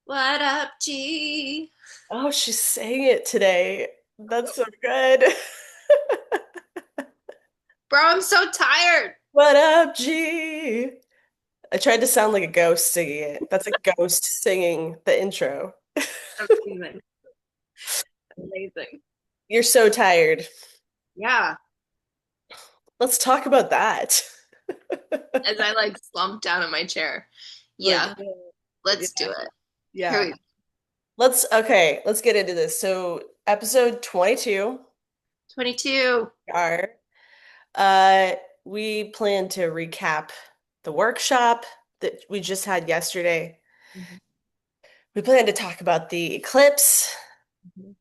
What up, G? Oh, she's saying it today. That's so good. Bro, I'm so tired. What up, G? I tried to sound like a ghost singing it. That's a ghost singing the intro. Amazing. Amazing. You're so tired. Yeah. Let's talk about that. As I slump down in my chair. Like, Yeah, let's do yeah, it. Here yeah. we go. Let's get into this. So, episode 22 22. are uh we plan to recap the workshop that we just had yesterday. Mhm. We plan to talk about the eclipse Mhm.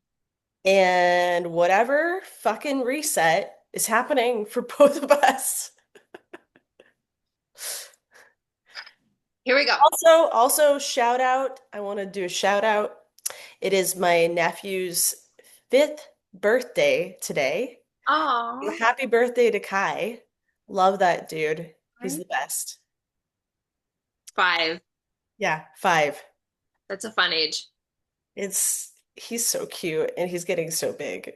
and whatever fucking reset is happening for both of us. Here we go. Also shout out. I want to do a shout out. It is my nephew's fifth birthday today. Oh, Happy birthday to Kai. Love that dude. He's the best. 5. Yeah, five. That's a fun age. He's so cute and he's getting so big.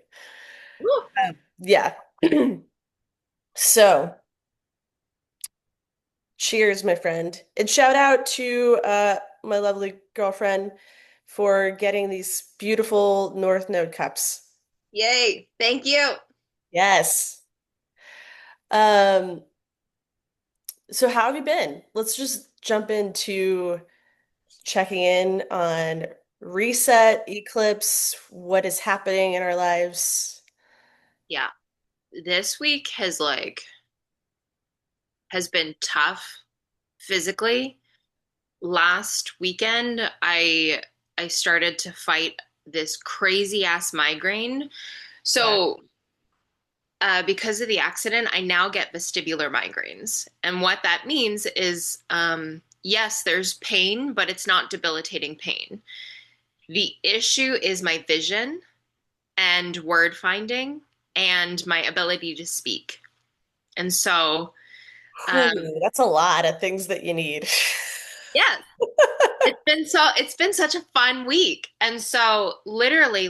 Woo. Yeah. So cheers, my friend. And shout out to my lovely girlfriend for getting these beautiful North Node cups. Yay. Thank you. Yes. Um, so how have you been? Let's just jump into checking in on reset, eclipse, what is happening in our lives. Yeah. This week has been tough physically. Last weekend, I started to fight this crazy ass migraine. Wow. So because of the accident, I now get vestibular migraines. And what that means is, yes, there's pain, but it's not debilitating pain. The issue is my vision and word finding and my ability to speak. And so, Whew, that's a lot of things that you need. yeah, it's been such a fun week. And so literally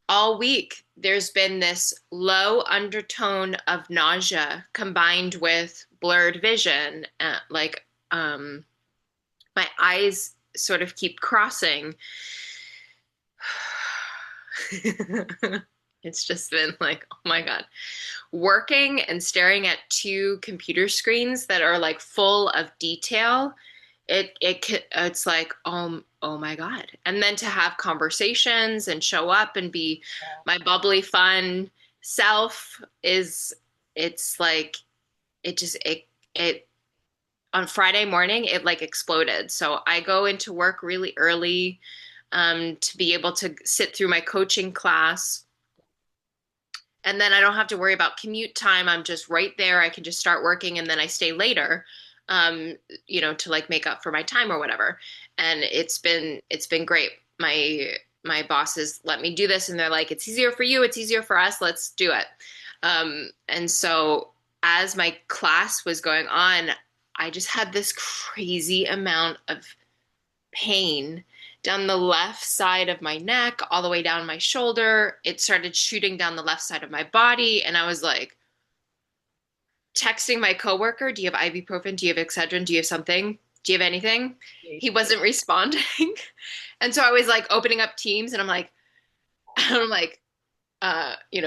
all week there's been this low undertone of nausea combined with blurred vision, my eyes sort of keep crossing. It's just been like, oh my God, working and staring at two computer screens that are full of detail. It's like, oh my God. And then to have conversations and show up and be my bubbly fun self is it's like it just it on Friday morning it exploded. So I go into work really early to be able to sit through my coaching class, and then I don't have to worry about commute time. I'm just right there. I can just start working and then I stay later, um, to make up for my time or whatever. And it's been great. My bosses let me do this and they're like, it's easier for you, it's easier for us, let's do it. And so as my class was going on, I just had this crazy amount of pain down the left side of my neck, all the way down my shoulder. It started shooting down the left side of my body. And I was like texting my coworker, do you have ibuprofen? Do you have Excedrin? Do you have something? Do you have anything? He wasn't responding. And so I was opening up Teams and I'm like, I'm like,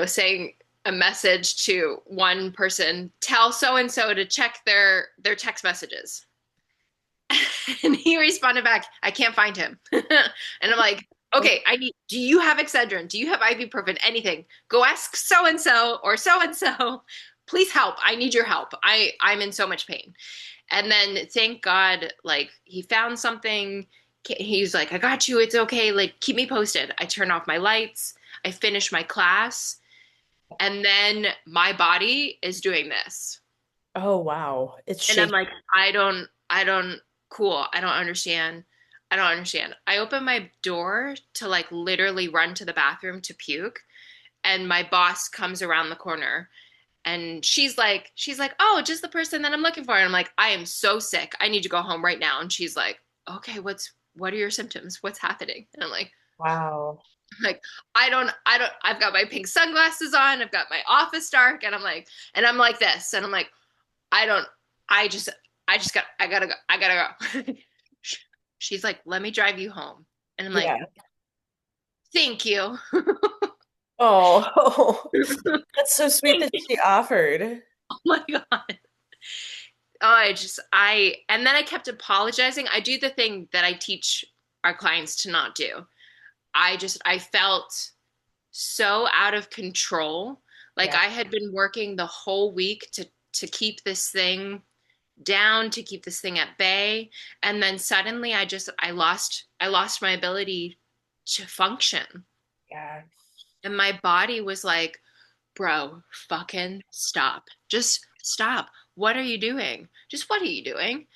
saying a message to one person, tell so and so to check their text messages. And he responded back, I can't find him. And I'm like, okay, do you have Excedrin? Do you have ibuprofen? Anything? Go ask so and so or so and so. Please help. I need your help. I'm in so much pain. And then thank God, he found something. He's like, I got you. It's okay. Keep me posted. I turn off my lights. I finish my class. And then my body is doing this. Oh wow. It's And I'm shaking. like, cool. I don't understand. I don't understand. I open my door to literally run to the bathroom to puke, and my boss comes around the corner and she's like, oh, just the person that I'm looking for. And I'm like, I am so sick. I need to go home right now. And she's like, okay, what are your symptoms? What's happening? And Wow. like, I've got my pink sunglasses on, I've got my office dark, and I'm like this, and I'm like, I don't, I just, I gotta go, I gotta go. She's like, let me drive you home. And I'm like, Yeah. thank you. Oh, that's so sweet Thank that you. she offered. Oh my God. Oh, and then I kept apologizing. I do the thing that I teach our clients to not do. I felt so out of control. Like Yeah. I had been working the whole week to keep this thing down, to keep this thing at bay, and then suddenly I lost my ability to function. Yeah. And my body was like, "Bro, fucking stop. Just stop. What are you doing? Just what are you doing?"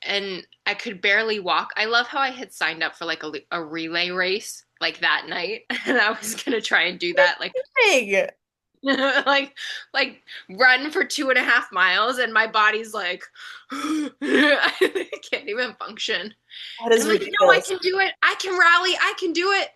And I could barely walk. I love how I had signed up for like a relay race like that night, and I was gonna try and do that like Big. like like run for 2.5 miles, and my body's like I can't even function. That And is I'm like, no, I ridiculous. can do it. I can rally. I can do it.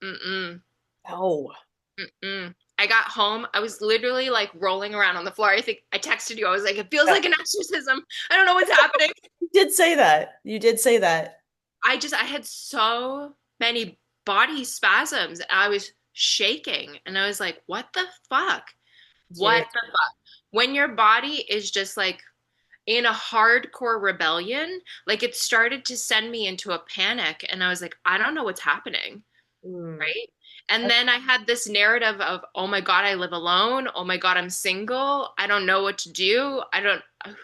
Mm-mm. No. Mm-mm. I got home. I was literally like rolling around on the floor. I think I texted you. I was like, it feels Yeah. like an exorcism. I don't know what's happening. You did say that. You did say that. I had so many body spasms. I was shaking and I was like, what the fuck? What the Seriously. fuck? When your body is just like in a hardcore rebellion, like it started to send me into a panic. And I was like, I don't know what's happening. Mm. Right. And then I had this narrative of, oh my God, I live alone. Oh my God, I'm single. I don't know what to do.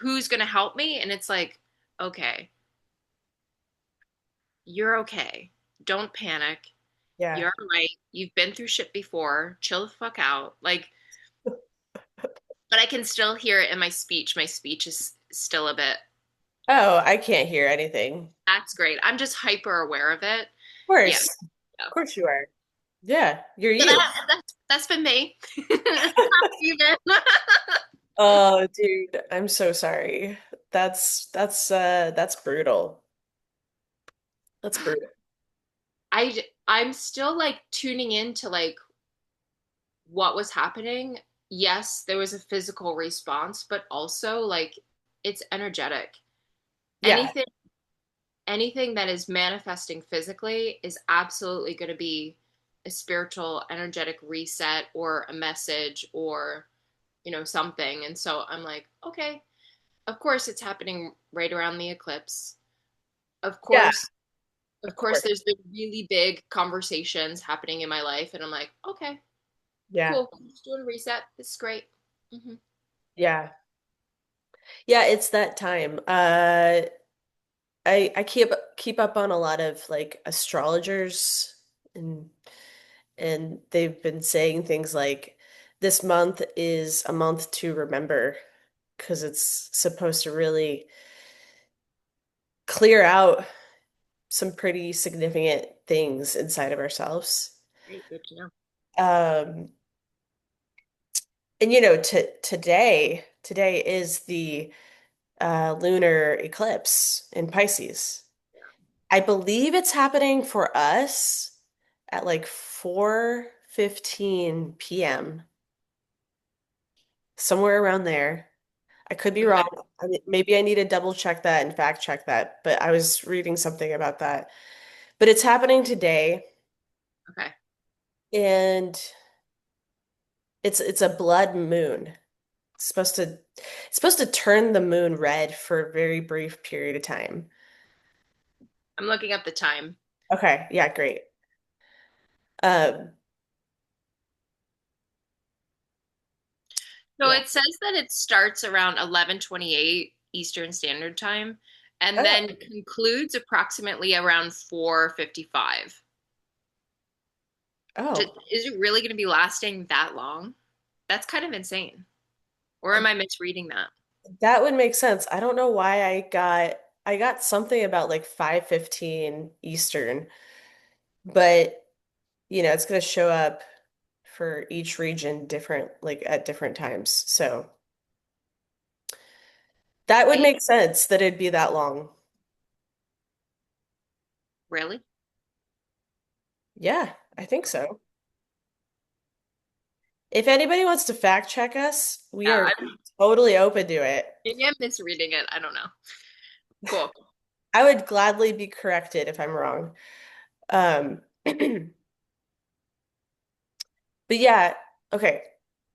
Who's going to help me? And it's like, okay, you're okay. Don't panic. Yeah. You're all right. You've been through shit before. Chill the fuck out. Like, but I can still hear it in my speech. My speech is still a bit, Oh, I can't hear anything. that's great. I'm just hyper aware of it. Of Yeah. course. Yeah. Of course you are. Yeah, you're So you. that's been me. How have you been? Oh, dude, I'm so sorry. That's brutal. That's brutal. I'm still like tuning into like what was happening. Yes, there was a physical response, but also like it's energetic. Yeah. Anything anything that is manifesting physically is absolutely going to be a spiritual energetic reset or a message or something. And so I'm like, okay, of course it's happening right around the eclipse. Of Yeah, course, of of course. course there's been really big conversations happening in my life and I'm like, okay, Yeah. cool. Just doing a reset. This is great. Hmm. Yeah. Yeah, it's that time. I keep up on a lot of like astrologers and they've been saying things like this month is a month to remember because it's supposed to really clear out some pretty significant things inside of ourselves. Great, good to know. Um, and today is the lunar eclipse in Pisces. I believe it's happening for us at like 4:15 p.m., somewhere around there. I could be Okay. wrong. Maybe I need to double check that and fact check that, but I was reading something about that. But it's happening today, Okay. and it's a blood moon. It's supposed to turn the moon red for a very brief period of time. I'm looking up the time. Okay, yeah, great. Um, So yeah. it says that it starts around 11:28 Eastern Standard Time and Oh, then concludes approximately around 4:55. oh, Is it really going to be lasting that long? That's kind of insane. Or am I misreading that? that would make sense. I don't know why I got something about like 5:15 Eastern, but it's going to show up for each region different like at different times. So that would I make sense that it'd be that long. Really? Yeah, I think so. If anybody wants to fact check us, we Yeah, are totally open to it. maybe I'm misreading it. I don't know. Cool. I would gladly be corrected if I'm wrong. But yeah, okay.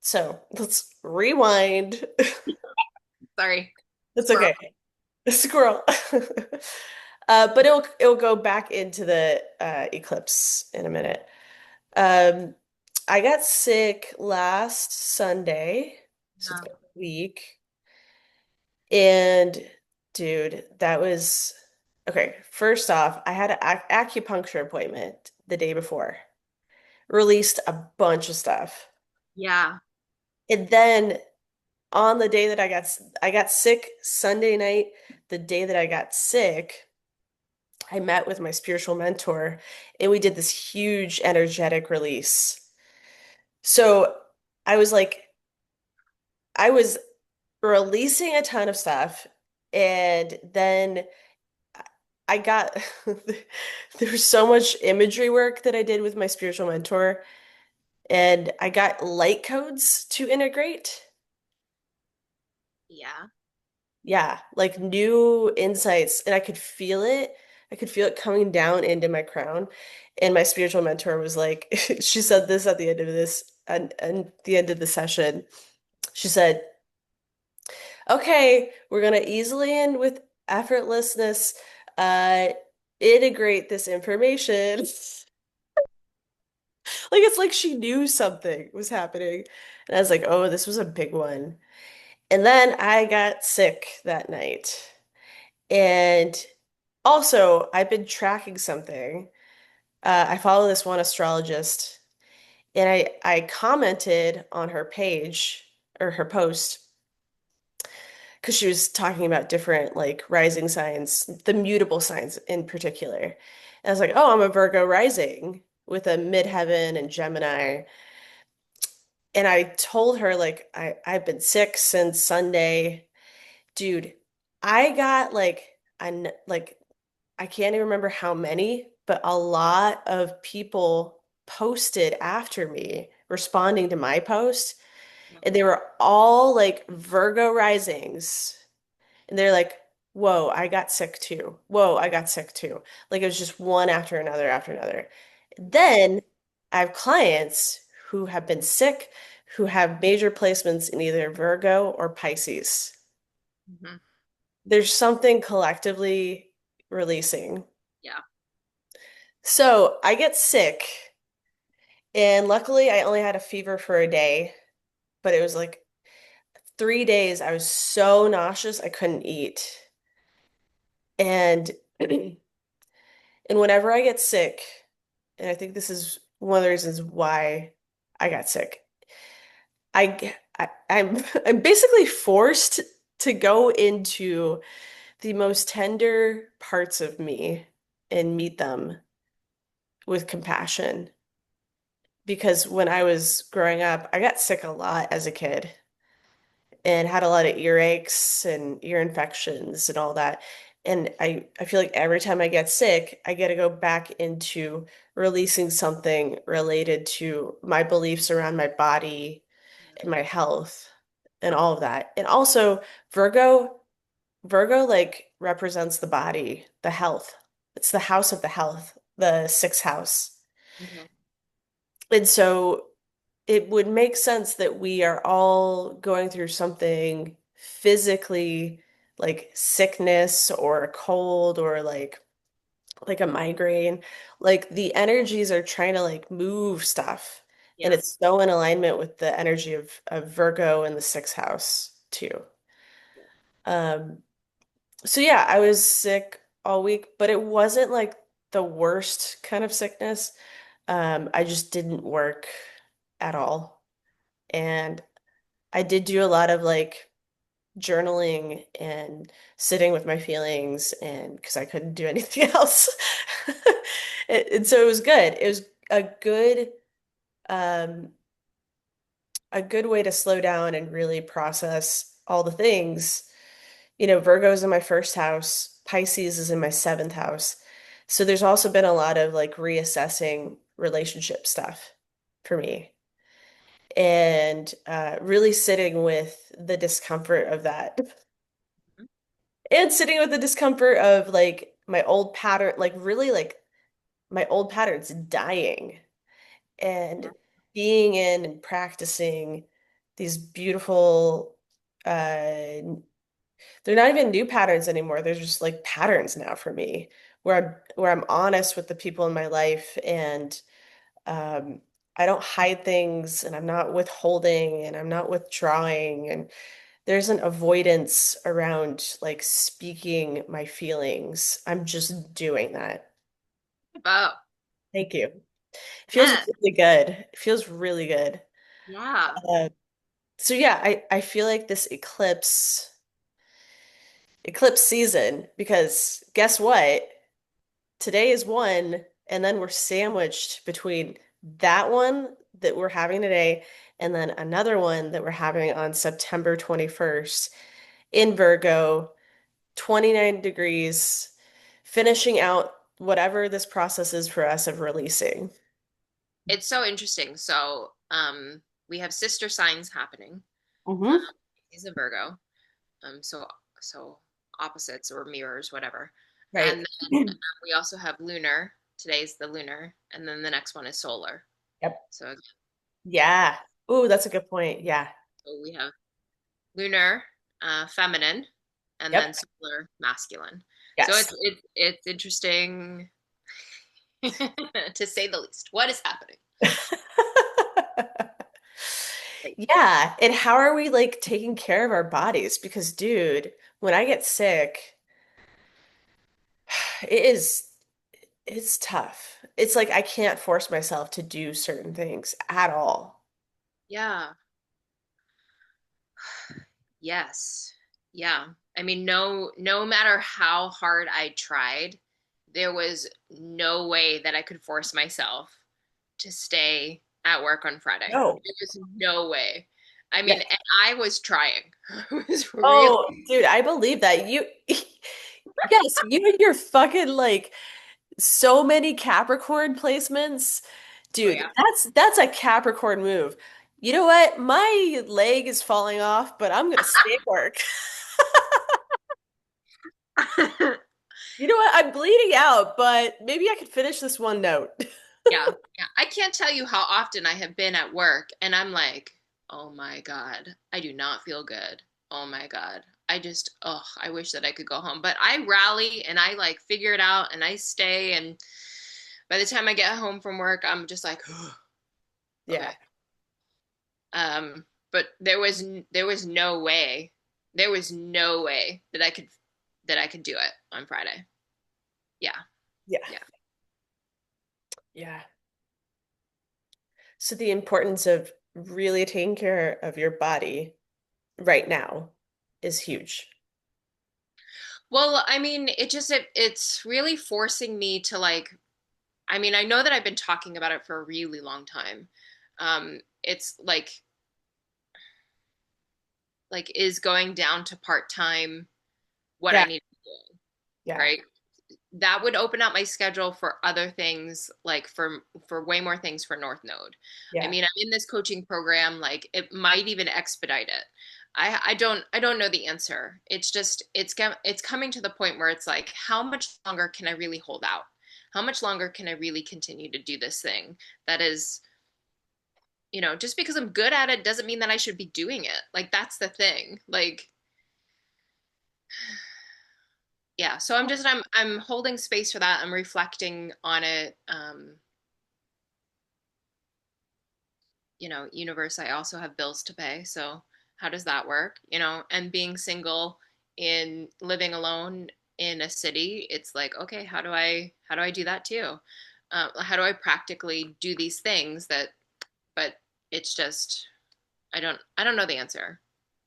So let's rewind. Sorry. That's Squirrel. okay. Squirrel. But it'll go back into the eclipse in a minute. Um, I got sick last Sunday, so it's Yeah. been a week. And dude, that was okay. First off, I had an acupuncture appointment the day before, released a bunch of stuff. Yeah. And then on the day that I got sick Sunday night, the day that I got sick, I met with my spiritual mentor and we did this huge energetic release. So I was like, I was releasing a ton of stuff, and then I got there was so much imagery work that I did with my spiritual mentor, and I got light codes to integrate. Yeah. Yeah, like new insights, and I could feel it. I could feel it coming down into my crown. And my spiritual mentor was like, she said this at the end of and the end of the session. She said, okay, we're gonna easily and with effortlessness uh integrate this information. Like it's like she knew something was happening. And I was like, oh, this was a big one. And then I got sick that night. And also, I've been tracking something. I follow this one astrologist, and I commented on her page or her post because she was talking about different like rising signs, the mutable signs in particular. And I was like, oh, I'm a Virgo rising with a midheaven and Gemini. And I told her like I've been sick since Sunday. Dude, I got like I can't even remember how many, but a lot of people posted after me responding to my post, and they were all like Virgo risings. And they're like, whoa, I got sick too. Whoa, I got sick too. Like it was just one after another after another. Then I have clients who have been sick, who have major placements in either Virgo or Pisces. Hmm. There's something collectively releasing. Yeah. So I get sick, and luckily I only had a fever for a day, but it was like 3 days I was so nauseous I couldn't eat. And and whenever I get sick, and I think this is one of the reasons why I got sick, I'm I'm basically forced to go into the most tender parts of me and meet them with compassion. Because when I was growing up, I got sick a lot as a kid and had a lot of earaches and ear infections and all that. And I feel like every time I get sick, I get to go back into releasing something related to my beliefs around my body and my health and all of that. And also Virgo like represents the body, the health. It's the house of the health, the sixth house. Hmm. And so it would make sense that we are all going through something physically, like sickness or a cold or like a migraine. Like the energies are trying to like move stuff. And Yeah. it's so in alignment with the energy of Virgo in the sixth house too. Um, so yeah, I was sick all week, but it wasn't like the worst kind of sickness. I just didn't work at all. And I did do a lot of like journaling and sitting with my feelings and because I couldn't do anything else. And so it was good. It was um a good way to slow down and really process all the things. You know, Virgo is in my first house, Pisces is in my seventh house. So there's also been a lot of like reassessing relationship stuff for me and really sitting with the discomfort of that and sitting with the discomfort of like my old pattern, like really like my old patterns dying and being in and practicing these beautiful, they're not even new patterns anymore. They're just like patterns now for me where I'm honest with the people in my life and um, I don't hide things and I'm not withholding and I'm not withdrawing and there's an avoidance around like speaking my feelings. I'm just doing that. Oh, Thank you. It feels yeah. really good. It feels really good. Yeah. Uh, so yeah, I feel like this eclipse season because guess what? Today is one, and then we're sandwiched between that one that we're having today and then another one that we're having on September 21st in Virgo, 29 degrees, finishing out whatever this process is for us of releasing. It's so interesting. So, we have sister signs happening. Um, Hmm. he's a Virgo. So opposites or mirrors, whatever. And Right. then we also have lunar. Today's the lunar, and then the next one is solar. Yep. So, Yeah. Ooh, that's a good point. Yeah. so we have lunar, feminine, and then Yep. solar, masculine. So Yes. it's interesting to say the least. What is happening? Like, Yeah. And how are we like taking care of our bodies? Because, dude, when I get sick, it is it's tough. It's like I can't force myself to do certain things at all. yeah, yes, yeah. I mean, no matter how hard I tried, there was no way that I could force myself to stay at work on Friday. No. There was no way. I Yeah. mean, and I was trying. I was really, Oh, dude, I believe that. Yes, you and your fucking like so many Capricorn placements. oh Dude, yeah. that's a Capricorn move. You know what? My leg is falling off, but I'm gonna stay at work. You know what? I'm bleeding out, but maybe I could finish this one note. Yeah, yeah. I can't tell you how often I have been at work and I'm like, oh my God, I do not feel good. Oh my God. I wish that I could go home. But I rally and I like figure it out and I stay. And by the time I get home from work, I'm just like, Yeah. okay. But there was no way, there was no way that I could do it on Friday. Yeah, Yeah. yeah. Yeah. So the importance of really taking care of your body right now is huge. Well, I mean, it's really forcing me to like, I mean, I know that I've been talking about it for a really long time. It's like is going down to part-time what I Yeah. need to do, Yeah. right? That would open up my schedule for other things, like for way more things for North Node. I Yeah. mean, I'm in this coaching program, like it might even expedite it. I don't know the answer. It's just it's coming to the point where it's like, how much longer can I really hold out? How much longer can I really continue to do this thing that is, just because I'm good at it doesn't mean that I should be doing it. Like that's the thing. Like, yeah. So I'm holding space for that. I'm reflecting on it. Universe, I also have bills to pay. So how does that work? And being single in living alone in a city, it's like, okay, how do I do that too? How do I practically do these things but it's just, I don't know the answer.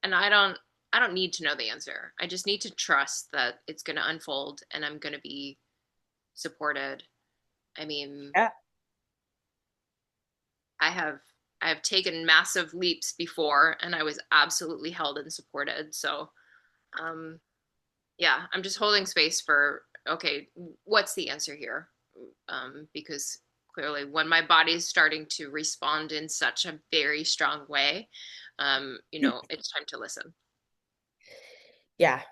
And I don't need to know the answer. I just need to trust that it's going to unfold and I'm going to be supported. I mean, Yeah. I have I have taken massive leaps before and I was absolutely held and supported. So, um yeah, I'm just holding space okay, what's the answer here? Because clearly, when my body is starting to respond in such a very strong way, it's time to listen. Yeah.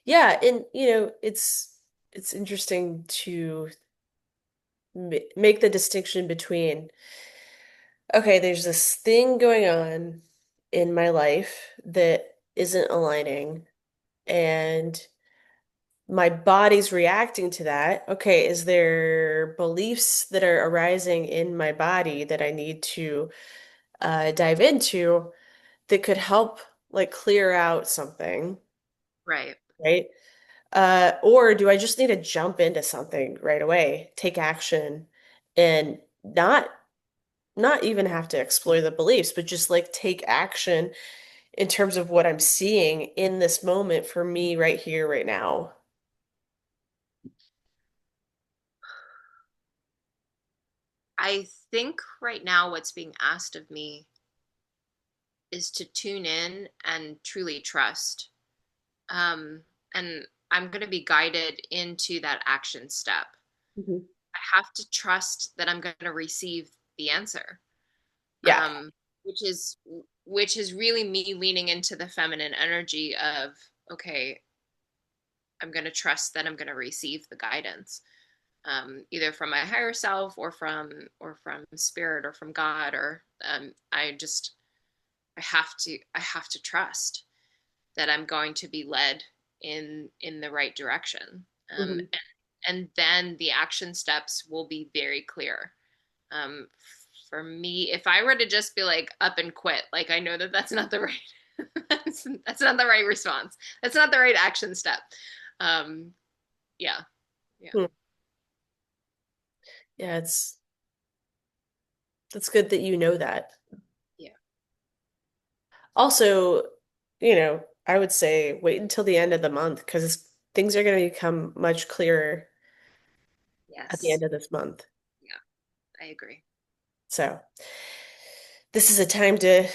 Yeah, and it's interesting to make the distinction between, okay, there's this thing going on in my life that isn't aligning, and my body's reacting to that. Okay, is there beliefs that are arising in my body that I need to dive into that could help like clear out something, Right. right? Or do I just need to jump into something right away, take action, and not even have to explore the beliefs, but just like take action in terms of what I'm seeing in this moment for me right here, right now. I think right now what's being asked of me is to tune in and truly trust. And I'm going to be guided into that action step. Mhm. I have to trust that I'm going to receive the answer, Yeah. um, which is which is really me leaning into the feminine energy of, okay, I'm going to trust that I'm going to receive the guidance, either from my higher self or from spirit or from God, or I have to trust that I'm going to be led in the right direction. Mhm. And then the action steps will be very clear. Um, for me, if I were to just be like up and quit, like I know that that's not the right that's not the right response. That's not the right action step. Um, yeah, yeah, Hmm. Yeah, it's good that you know that. yeah. Also, I would say wait until the end of the month because things are going to become much clearer at the Yes, end of this month. yeah, I agree. So, this is a time to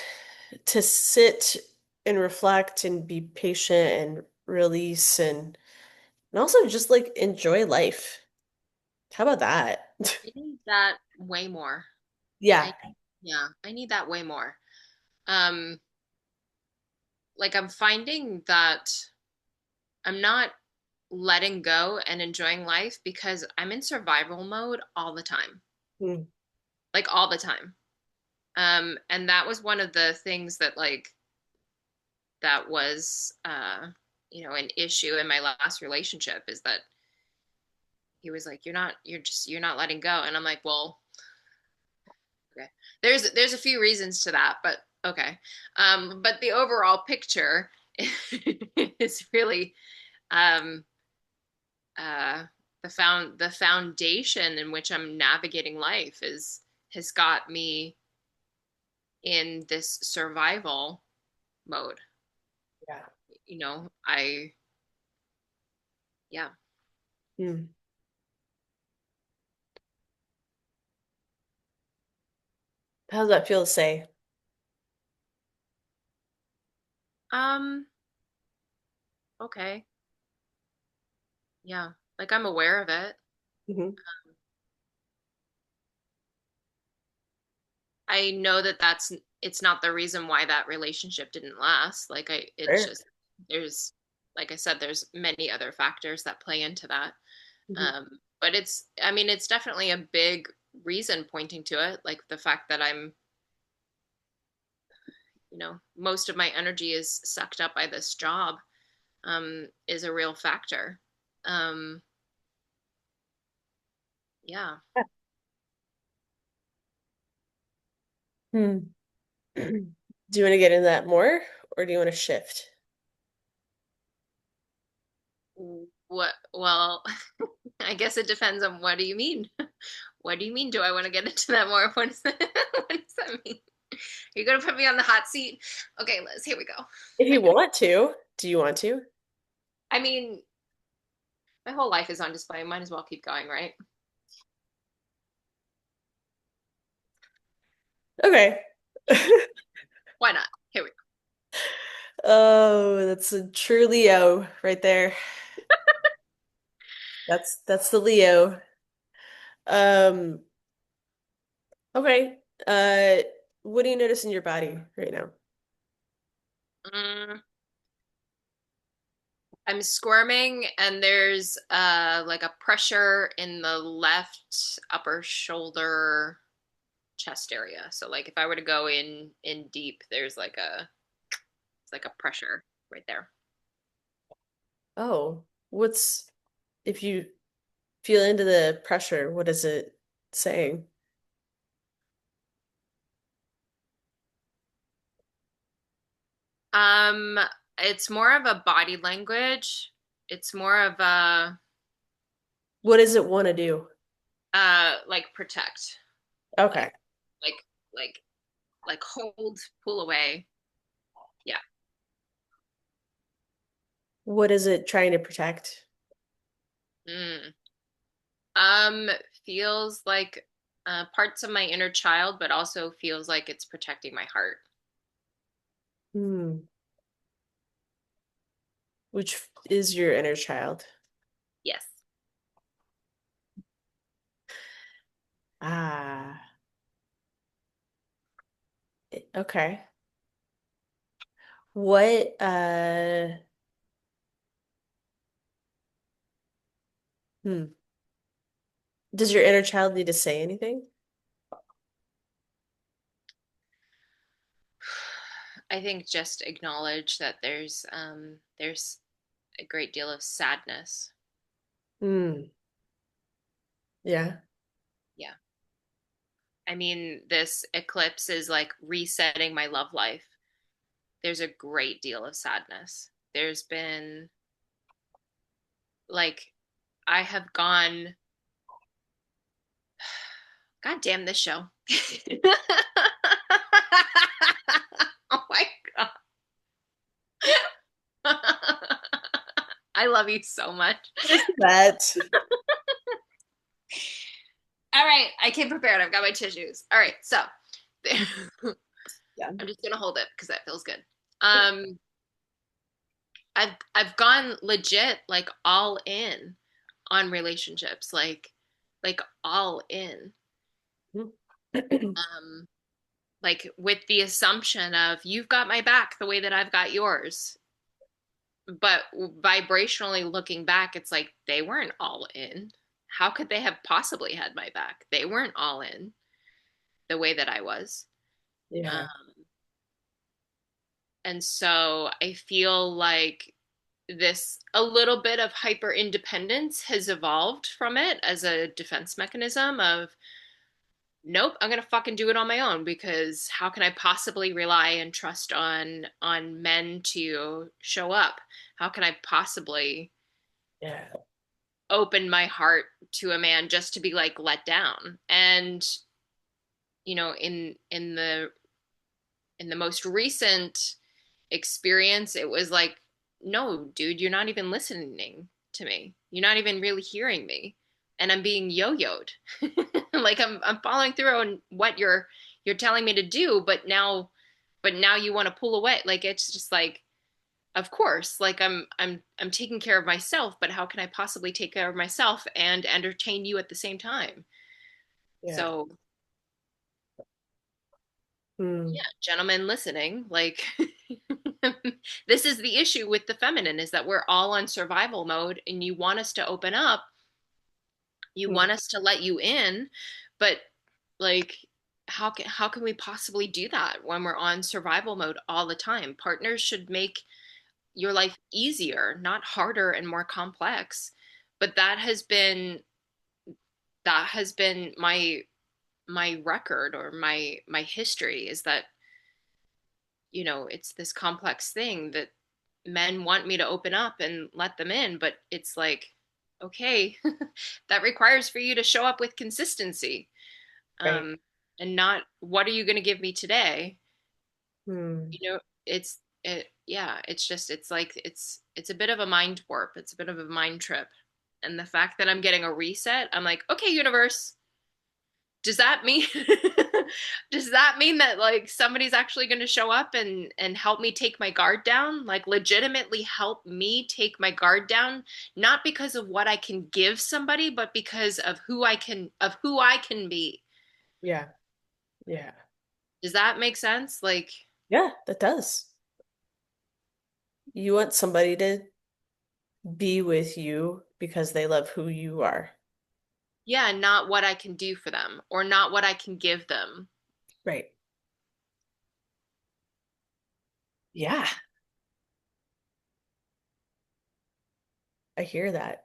sit and reflect and be patient and release and also just like enjoy life. How about that? I need that way more. Yeah. I Yeah, I need that way more. Um, like I'm finding that I'm not letting go and enjoying life because I'm in survival mode all the time. Hmm. Like all the time. And that was one of the things that was an issue in my last relationship, is that he was like, you're not letting go. And I'm like, well, okay. There's a few reasons to that, but okay. But the overall picture is really um uh the foundation in which I'm navigating life is has got me in this survival mode. Yeah. I yeah. Hmm. How does that feel to say? Um, okay. Yeah. Like I'm aware of it. Hmm. I know that it's not the reason why that relationship didn't last. It's Sure. just there's like I said, there's many other factors that play into that. Hmm. But I mean, it's definitely a big reason pointing to it. Like the fact that most of my energy is sucked up by this job, is a real factor. Um, yeah. Hmm. Do you want to get into that more or do you want to shift? What? Well, I guess it depends on what do you mean. What do you mean? Do I want to get into that more? What does that, what does that mean? Are you going to put me on the hot seat? Okay, Liz, here we go. If you want to, do you want to? I mean, my whole life is on display. Might as well keep going, right? Okay. Why not? Here we go. Oh, that's a true Leo right there. That's the Leo. Um, okay. Uh, what do you notice in your body right now? Mm, I'm squirming and there's like a pressure in the left upper shoulder chest area. So like if I were to go in deep, there's like a it's like a pressure right there. Oh, what's if you feel into the pressure, what is it saying? Um, it's more of a body language. It's more of a What does it want to do? like protect. Okay. Like like like like hold, pull away. Yeah. What is it trying to protect? Mm. Um, feels like parts of my inner child, but also feels like it's protecting my heart. Hmm. Which is your inner child? Yes. Ah, okay. What hmm. Does your inner child need to say anything? I think just acknowledge that there's a great deal of sadness. Hmm. Yeah. Yeah. I mean, this eclipse is like resetting my love life. There's a great deal of sadness. There's been like I have gone God damn this show. Oh my god. I love you so much. Just that. All right, I came prepared. I've got my tissues. All right, so Yeah. I'm just gonna hold it because that feels good. Um, I've gone legit like all in on relationships, like all in. Um, like with the assumption of you've got my back the way that I've got yours. But vibrationally looking back, it's like they weren't all in. How could they have possibly had my back? They weren't all in the way that I was. Yeah. Um, and so I feel like this a little bit of hyper independence has evolved from it as a defense mechanism of nope, I'm gonna fucking do it on my own because how can I possibly rely and trust on men to show up? How can I possibly Yeah. open my heart to a man just to be like let down? And you know, in the most recent experience, it was like, no, dude, you're not even listening to me. You're not even really hearing me. And I'm being yo-yoed. Like I'm following through on what you're telling me to do, but now you want to pull away. Like it's just like, of course, like I'm taking care of myself, but how can I possibly take care of myself and entertain you at the same time? Yeah. So Hmm. yeah, gentlemen listening, like this is the issue with the feminine is that we're all on survival mode and you want us to open up, you Hmm. want us to let you in, but like how can we possibly do that when we're on survival mode all the time? Partners should make your life easier, not harder and more complex. But that has been my record or my history is that it's this complex thing that men want me to open up and let them in, but it's like, okay, that requires for you to show up with consistency. Right. Um, and not what are you going to give me today? Hmm. Yeah, it's just it's like it's a bit of a mind warp. It's a bit of a mind trip. And the fact that I'm getting a reset, I'm like, okay, universe, Does that mean does that mean that like somebody's actually going to show up and help me take my guard down? Like legitimately help me take my guard down, not because of what I can give somebody, but because of who I can be. Yeah. Yeah. Does that make sense? Like, Yeah, that does. You want somebody to be with you because they love who you are. yeah, not what I can do for them or not what I can give them. Right. Yeah, I hear that.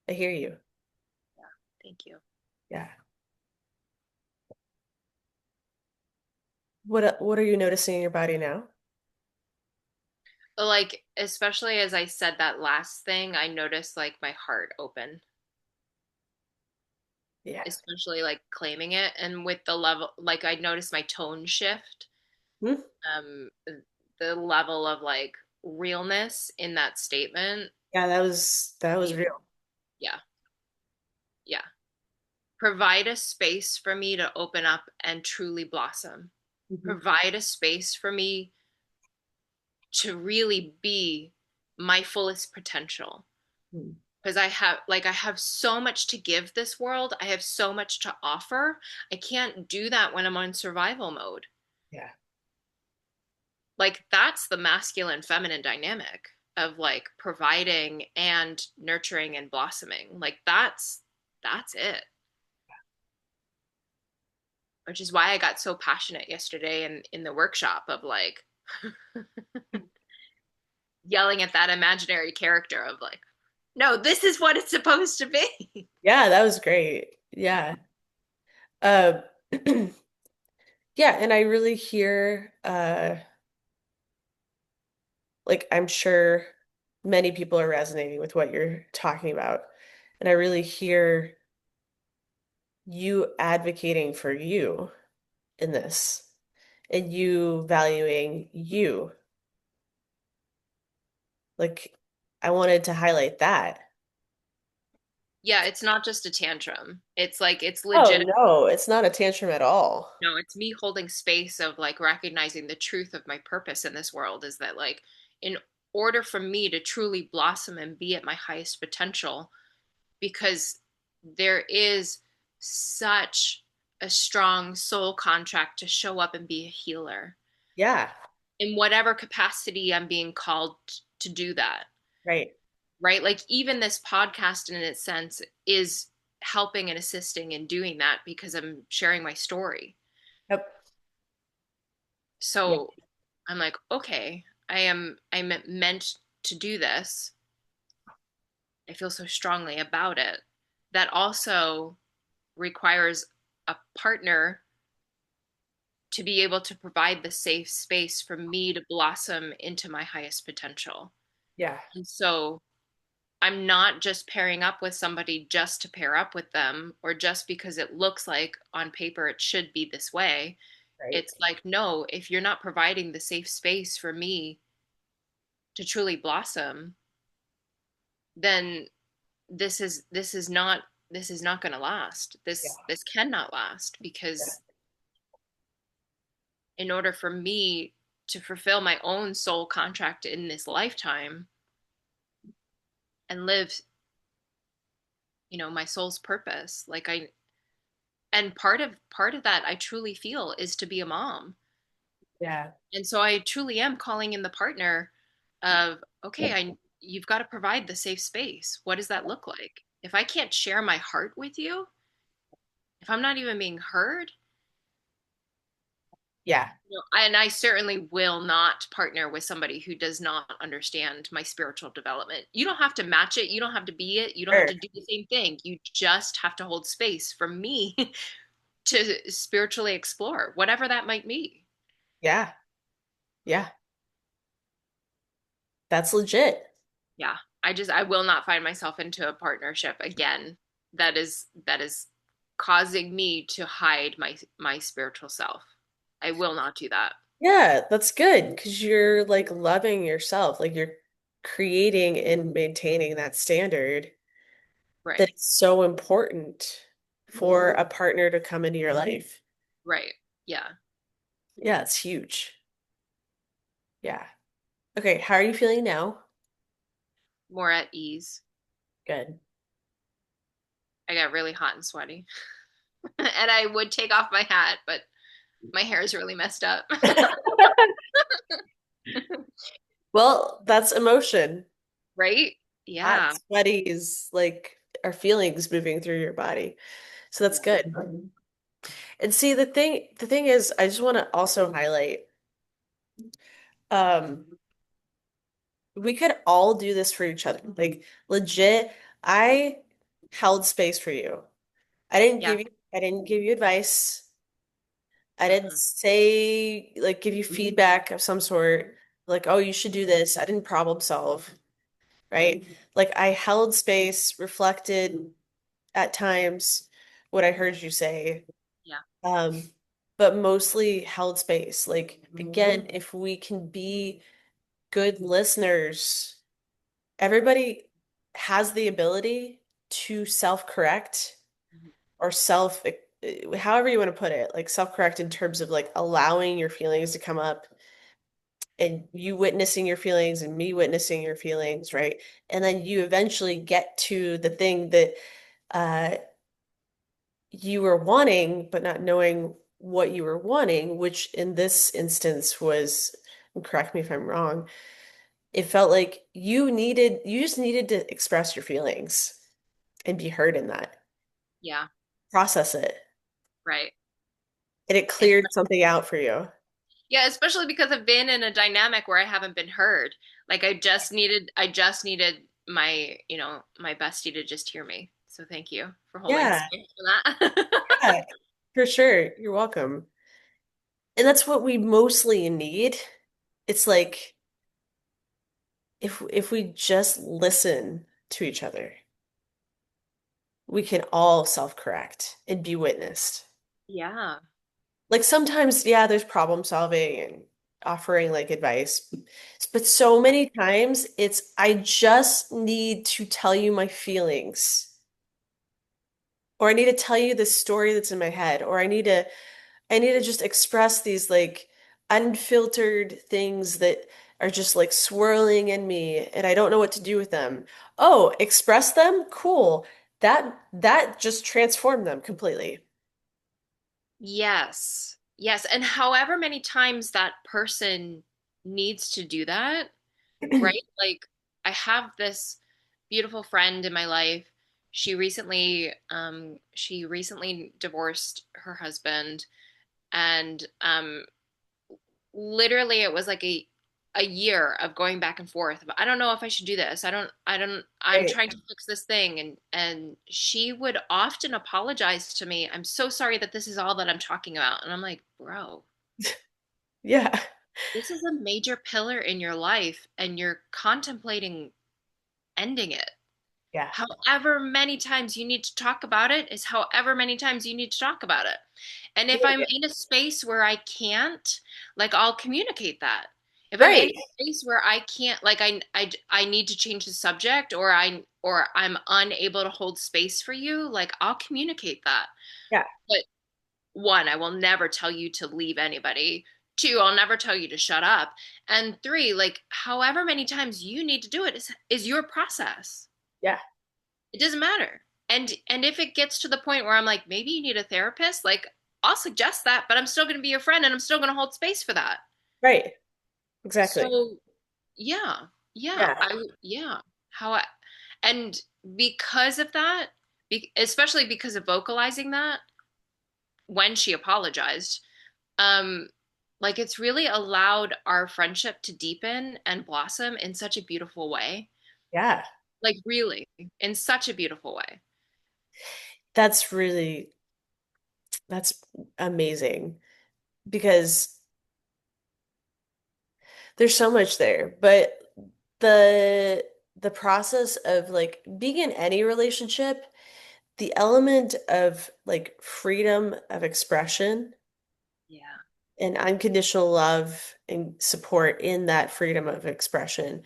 I hear you. Yeah, thank you. Yeah. What are you noticing in your body now? Like, especially as I said that last thing, I noticed like my heart open, Yeah. especially like claiming it. And with the level, like I noticed my tone shift, Hmm? um, the level of like realness in that statement. Yeah, that was Maybe, real. yeah, yeah. Provide a space for me to open up and truly blossom. Mhm. Provide a space for me to really be my fullest potential. Hmm. Because I have so much to give this world. I have so much to offer. I can't do that when I'm on survival mode. Yeah. Like that's the masculine feminine dynamic of like providing and nurturing and blossoming. Like that's it. Which is why I got so passionate yesterday in the workshop of like yelling at that imaginary character of like, no, this is what it's supposed to be. Yeah, that was great. Yeah. Uh, yeah, and I really hear like I'm sure many people are resonating with what you're talking about. And I really hear you advocating for you in this and you valuing you. Like I wanted to highlight that. Yeah, it's not just a tantrum. It's like it's Oh legit. no, it's not a tantrum at all. No, it's me holding space of like recognizing the truth of my purpose in this world is that like in order for me to truly blossom and be at my highest potential, because there is such a strong soul contract to show up and be a healer Yeah, in whatever capacity I'm being called to do that, right. right? Like even this podcast in its sense is helping and assisting in doing that because I'm sharing my story. Yep. Yeah. So I'm like, okay, I'm meant to do this. I feel so strongly about it. That also requires a partner to be able to provide the safe space for me to blossom into my highest potential. Yeah. And so I'm not just pairing up with somebody just to pair up with them or just because it looks like on paper it should be this way. Right. It's like, no, if you're not providing the safe space for me to truly blossom, then this is not going to last. Yeah. This cannot last Yeah. because in order for me to fulfill my own soul contract in this lifetime and live, my soul's purpose, like I and part of that I truly feel is to be a mom. Yeah. And so I truly am calling in the partner of, okay, I you've got to provide the safe space. What does that look like? If I can't share my heart with you, if I'm not even being heard, Yeah. and I certainly will not partner with somebody who does not understand my spiritual development. You don't have to match it. You don't have to be it. You don't have Sure. to do the same thing. You just have to hold space for me to spiritually explore, whatever that might be. Yeah. Yeah. That's legit. Yeah. I will not find myself into a partnership again that is causing me to hide my spiritual self. I will not do that. Yeah, that's good because you're like loving yourself, like you're creating and maintaining that standard that Right. is so important for a partner to come into your life. Right. Yeah. Yeah, it's huge. Yeah. Okay, how are you feeling now? More at ease. Good. I got really hot and sweaty. And I would take off my hat, but my hair is really messed up. Well, that's emotion. Right? Hot, Yeah. sweaty is like our feelings moving through your body. So that's Yeah. good. And see, the thing is, I just want to also highlight, um, we could all do this for each other. Like legit, I held space for you. Yeah. I didn't give you advice. I didn't Mm-mm. say like give you feedback of some sort, like, oh, you should do this. I didn't problem solve, right? Like I held space, reflected at times what I heard you say, Yeah. um, but mostly held space. Like again, if we can be good listeners, everybody has the ability to self-correct Mhm. or however you want to put it, like self-correct in terms of like allowing your feelings to come up and you witnessing your feelings and me witnessing your feelings, right? And then you eventually get to the thing that uh you were wanting, but not knowing what you were wanting, which in this instance was, and correct me if I'm wrong, it felt like you just needed to express your feelings and be heard in that, Yeah. process it, Right. and it cleared something out for you. Yeah, especially because I've been in a dynamic where I haven't been heard. Like I just needed my, my bestie to just hear me. So thank you for holding Yeah, space for that. yeah, for sure. You're welcome. And that's what we mostly need. It's like if we just listen to each other, we can all self-correct and be witnessed. Yeah. Like sometimes, yeah, there's problem solving and offering like advice, but so many times it's I just need to tell you my feelings, or I need to tell you the story that's in my head, or I need to just express these like unfiltered things that are just like swirling in me and I don't know what to do with them. Oh, express them? Cool. That just transformed them completely. Yes. Yes. And however many times that person needs to do that, right? Like I have this beautiful friend in my life. She recently divorced her husband, and literally it was like a year of going back and forth. I don't know if I should do this. I'm Right. trying to fix this thing, and she would often apologize to me. I'm so sorry that this is all that I'm talking about. And I'm like, "Bro, Yeah. this is a major pillar in your life and you're contemplating ending it. Yeah. However many times you need to talk about it is however many times you need to talk about it. And if I'm Yeah. in a space where I can't, like I'll communicate that. If I'm in Right. a space where I can't, like I need to change the subject, or I'm unable to hold space for you, like I'll communicate that. Yeah. But one, I will never tell you to leave anybody. Two, I'll never tell you to shut up. And three, like however many times you need to do it is your process. Yeah. It doesn't matter. And if it gets to the point where I'm like, maybe you need a therapist, like I'll suggest that, but I'm still going to be your friend and I'm still going to hold space for that. Right. Exactly. So, yeah. Yeah, Yeah. yeah. How I, and because of that, especially because of vocalizing that when she apologized, um like it's really allowed our friendship to deepen and blossom in such a beautiful way. Yeah. Like really, in such a beautiful way. That's really that's amazing because there's so much there, but the the process of like being in any relationship, the element of like freedom of expression Yeah. and unconditional love and support in that freedom of expression.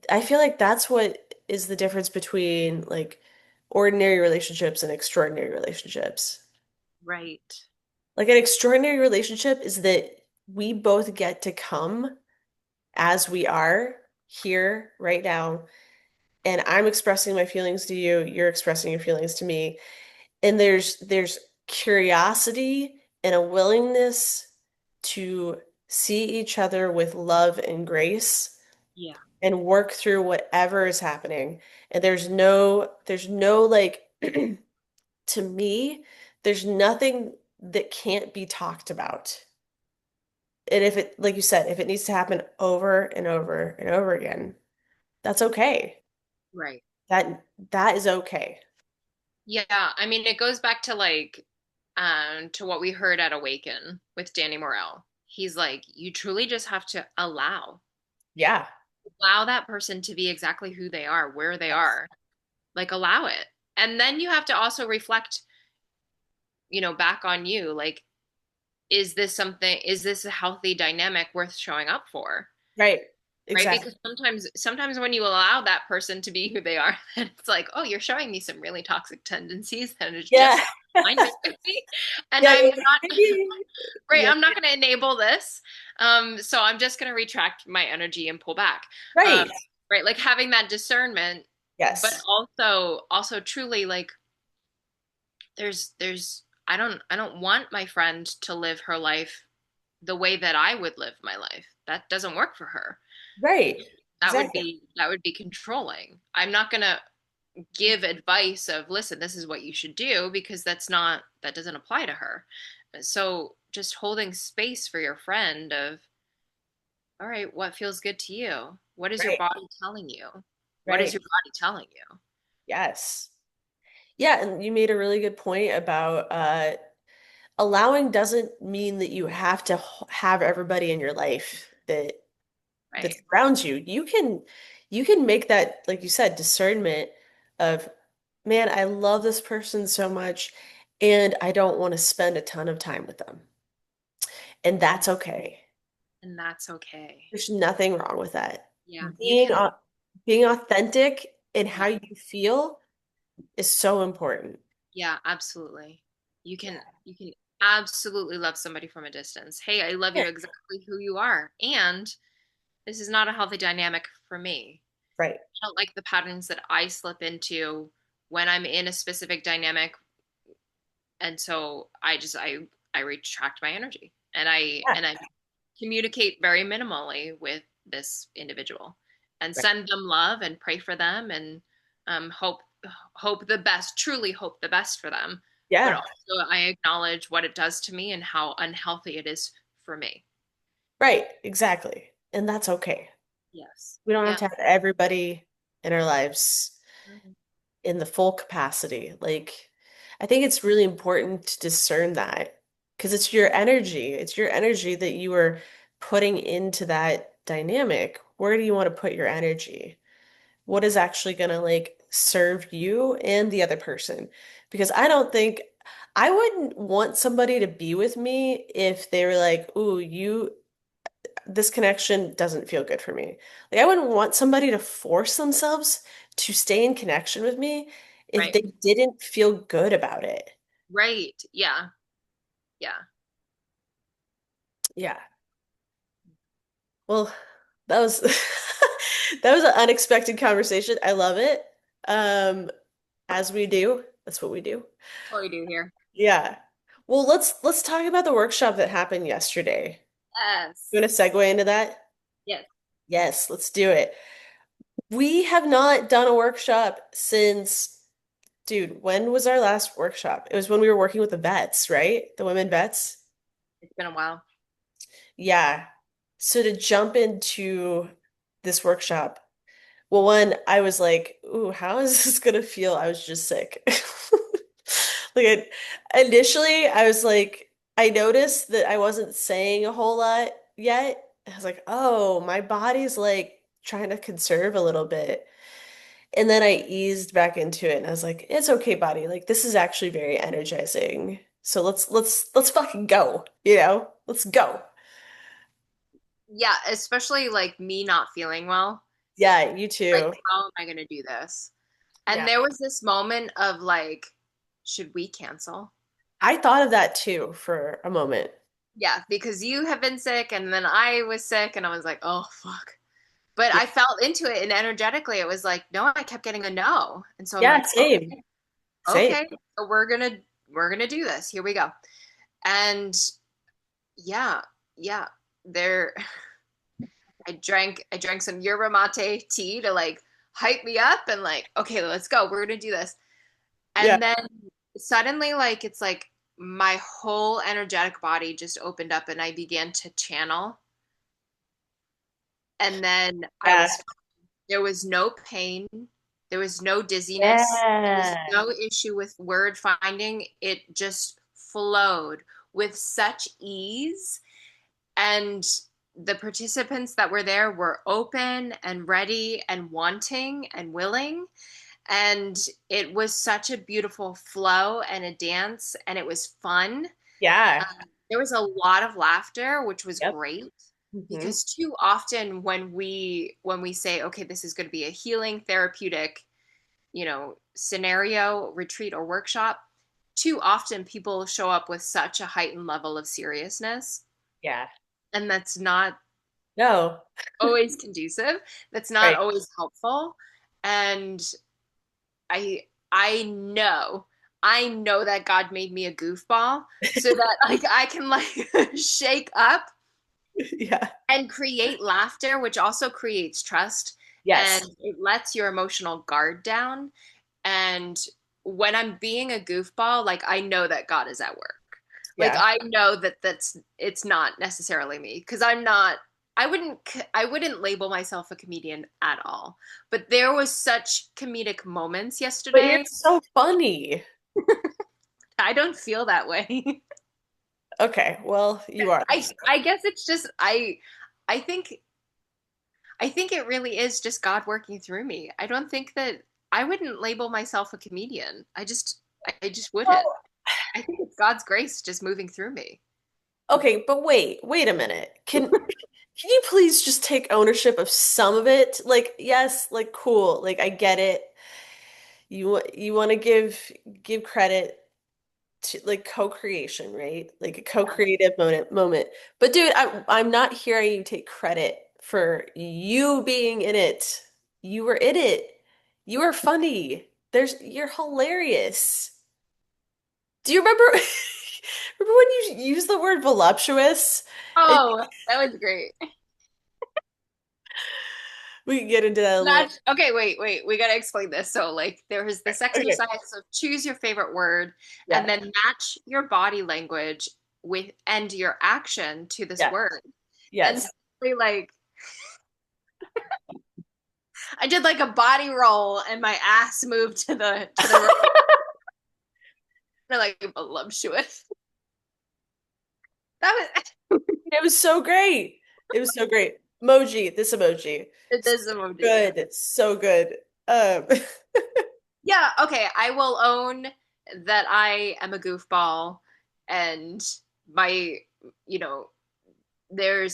I feel like that's what is the difference between like ordinary relationships and extraordinary relationships. Right. Like an extraordinary relationship is that we both get to come as we are here right now, and I'm expressing my feelings to you, you're expressing your feelings to me, and there's curiosity and a willingness to see each other with love and grace Yeah. and work through whatever is happening. And there's no like to me, there's nothing that can't be talked about. And if it, like you said, if it needs to happen over and over and over again, that's okay. Right. That is okay. Yeah. I mean, it goes back to like to what we heard at Awaken with Danny Morel. He's like, you truly just have to Yeah. allow that person to be exactly who they are, where they Yes. are. Like allow it. And then you have to also reflect, back on you. Like, is this a healthy dynamic worth showing up for? Right. Right? Exactly. Because sometimes when you allow that person to be who they are, then it's like, oh, you're showing me some really toxic tendencies, and it's Yeah. just alignment with me. And Yeah, I'm yeah, not maybe. right, Yeah. I'm not going to enable this. So I'm just going to retract my energy and pull back. Um, Right. right, like having that discernment, but Yes. also truly like there's I don't want my friend to live her life the way that I would live my life. That doesn't work for her. Right. That would Exactly. be controlling. I'm not going to give advice of, listen, this is what you should do, because that doesn't apply to her. So just holding space for your friend of, all right, what feels good to you? What is your Right. body telling you? What is Right. your body telling you? Yes. Yeah, and you made a really good point about allowing doesn't mean that you have to have everybody in your life that's Right. around you. You can make that, like you said, discernment of, man, I love this person so much and I don't want to spend a ton of time with them. And that's okay. And that's okay. There's nothing wrong with that. Yeah. You Being can, au- being authentic in how yeah. you feel is so important. Yeah, absolutely. You Yeah. can you can absolutely love somebody from a distance. Hey, I love Yeah. you exactly who you are. And this is not a healthy dynamic for me. Right. I don't like the patterns that I slip into when I'm in a specific dynamic. And so I retract my energy, and Yeah. I communicate very minimally with this individual and Right. send them love and pray for them and hope the best, truly hope the best for them. But Yeah. also I acknowledge what it does to me and how unhealthy it is for me. Right. Exactly. And that's okay. Yes. We don't have Yeah. to have everybody in our lives Mhm. in the full capacity. Like, I think it's really important to discern that because it's your energy. It's your energy that you are putting into that dynamic. Where do you want to put your energy? What is actually going to like serve you and the other person? Because I wouldn't want somebody to be with me if they were like, "Ooh, this connection doesn't feel good for me." Like I wouldn't want somebody to force themselves to stay in connection with me if Right. they didn't feel good about it. Right. Yeah. Yeah. Yeah. Well, that was that was an unexpected conversation. I love it. Um, as we do. That's what we do. That's what we do here. Yeah. Well, let's talk about the workshop that happened yesterday. You Yes. want to segue into that? Yes. Yes, let's do it. We have not done a workshop since, dude, when was our last workshop? It was when we were working with the vets, right? The women vets. It's been a while. Yeah. So to jump into this workshop, well, one, I was like, ooh, how is this gonna feel? I was just sick. Initially, I was like, I noticed that I wasn't saying a whole lot yet. I was like, oh, my body's like trying to conserve a little bit. And then I eased back into it and I was like, it's okay, body. Like this is actually very energizing. So let's fucking go, you know? Let's go. Yeah, especially like me not feeling well. Yeah, you Like, too. how am I going to do this? And Yeah. there was this moment of like, should we cancel? I thought of that too for a moment. Yeah, because you have been sick and then I was sick and I was like, oh fuck. But Yeah. I felt into it and energetically it was like, no, I kept getting a no. And so I'm Yeah, like, same. Same. okay, so we're gonna do this. Here we go. And yeah, yeah, there I drank some yerba mate tea to like hype me up and like, okay, let's go. We're gonna do this. Yeah. And then suddenly like it's like my whole energetic body just opened up and I began to channel. And then I Yeah. was there was no pain, there was no dizziness, there was Yeah. no issue with word finding. It just flowed with such ease. And the participants that were there were open and ready and wanting and willing. And it was such a beautiful flow and a dance, and it was fun. Yeah. There was a lot of laughter, which was Yep. great Hmm. because too often when we say, okay, this is going to be a healing therapeutic, scenario, retreat or workshop, too often people show up with such a heightened level of seriousness, Yeah. and that's not No. always conducive. That's not Right. always helpful. And I know that God made me a goofball so that like I can like shake up Yeah. and create laughter, which also creates trust and Yes. it lets your emotional guard down. And when I'm being a goofball, like I know that God is at work. Like Yeah. I know that it's not necessarily me because I wouldn't label myself a comedian at all. But there was such comedic moments But you're yesterday. so funny. I don't feel that way. Okay. Well, you are. I guess it's just I think I think it really is just God working through me. I don't think that I wouldn't label myself a comedian. I just wouldn't. Well, I think it's God's grace just moving through me. okay, but wait a minute. Can you please just take ownership of some of it? Like, yes, like cool. Like I get it. You want to give credit to like co-creation, right? Like a co-creative moment. But dude, I'm not hearing you take credit for you being in it. You were in it. You were funny. You're hilarious. Do you remember remember when you used the word voluptuous? And Oh, that was great. we can get into that a little. Not okay, wait. We gotta explain this. So, like, there is this Okay. exercise of choose your favorite word and Yeah. then match your body language with and your action to this Yeah. word. And Yes. simply, like, I did like a body roll and my ass moved to the right, like voluptuous. That was It was so great. It was so great. Emoji, this emoji. So this emoji. good. So good. Yeah, okay. I will own that I am a goofball and my, you know, there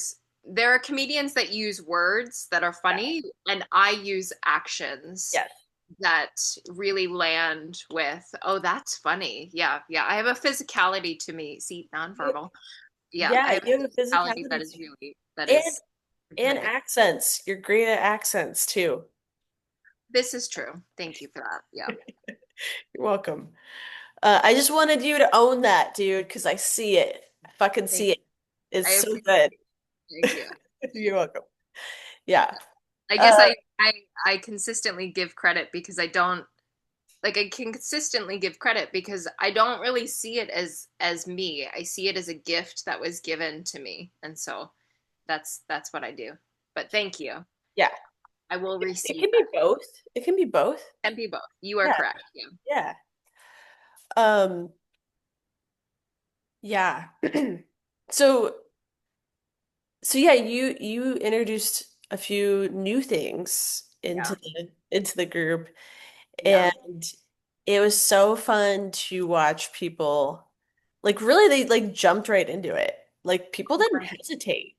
are comedians that use words that are Yeah. funny and I use actions Yes. that really land with, oh, that's funny. Yeah, yeah. I have a physicality to me. See, nonverbal. Yeah, I Yeah, have you have a a physicality that physicality is really that and is and competitive. accents. You're great at accents too. This is true. Thank you for that. Yeah. You're welcome. I just wanted you to own that, dude, because I see it. I fucking Thank see it. I It's so appreciate good. Thank you. You're welcome. Yeah. I Uh, guess I consistently give credit because I don't like I can consistently give credit because I don't really see it as me. I see it as a gift that was given to me. And so that's what I do. But thank you. yeah. I will It receive can be that. both. It can be both. Can be both. You are Yeah. correct. Yeah. Yeah. Um, yeah. So so yeah, you introduced a few new things Yeah. into the group, Yeah. and it was so fun to watch people like really they like jumped right into it. Like people didn't hesitate.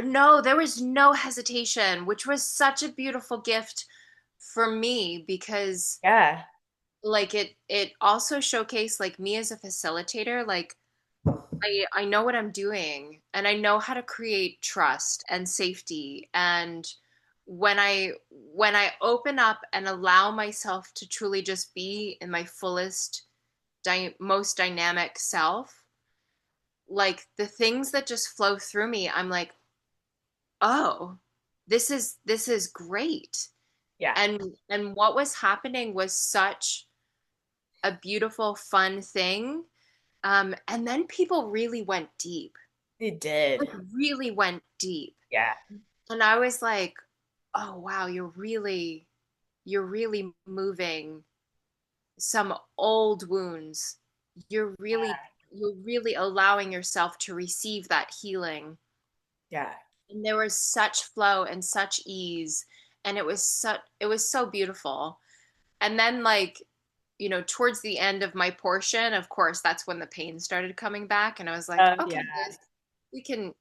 No, there was no hesitation, which was such a beautiful gift for me because Yeah. like it also showcased like me as a facilitator, like I know what I'm doing and I know how to create trust and safety. And when I open up and allow myself to truly just be in my fullest most dynamic self, like the things that just flow through me, I'm like, "Oh, this is great." Yeah. And what was happening was such a beautiful, fun thing. And then people really went deep, It like did. really went deep. Yeah. And I was like, oh wow, you're really moving some old wounds. You're really you're really allowing yourself to receive that healing. Yeah. And there was such flow and such ease. And it was so beautiful. And then like, towards the end of my portion, of course, that's when the pain started coming back. And I was like, Yeah. okay, Liz, we can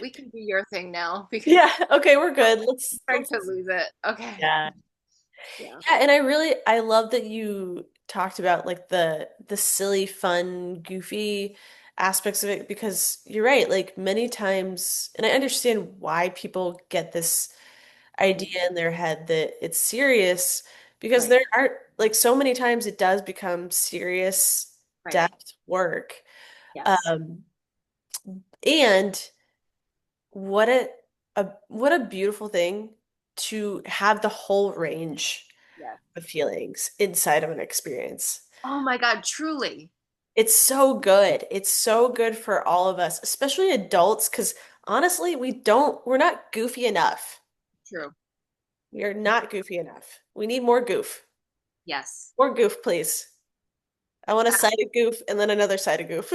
we can do your thing now because Yeah. Okay, we're I'm good. starting Let's to lose it. Okay. yeah. Yeah. Yeah, and I love that you talked about like the silly, fun, goofy aspects of it because you're right, like many times, and I understand why people get this idea in their head that it's serious because Right. there are like so many times it does become serious Right. depth work. Yes. Um, and what a beautiful thing to have the whole range Yes. of feelings inside of an experience. Oh my God, truly. It's so good. It's so good for all of us, especially adults, because honestly, we're not goofy enough. True. We are not goofy enough. We need more goof. Yes. More goof, please. I want a side of goof and then another side of goof.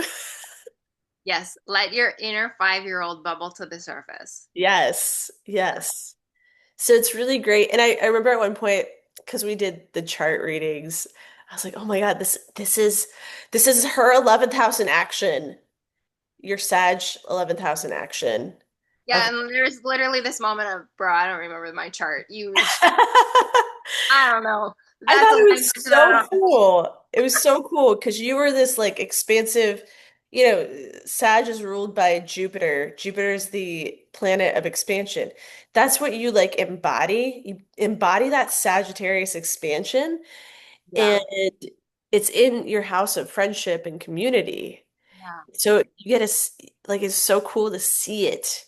Yes. Let your inner 5-year-old bubble to the surface. Yes, yes. So it's really great. And I remember at one point, because we did the chart readings, I was like, oh my God, this is her 11th house in action. Your Sag 11th house in action. Yeah, Okay. and there's literally this moment of, bro, I don't remember my chart. You, I I don't know. That's thought a it was language that I so don't speak. cool. It was so cool because you were this like expansive, Sag is ruled by Jupiter. Jupiter is the planet of expansion. That's what you like embody. You embody that Sagittarius expansion, Yeah. and it's in your house of friendship and community. Yeah. So you get like it's so cool to see it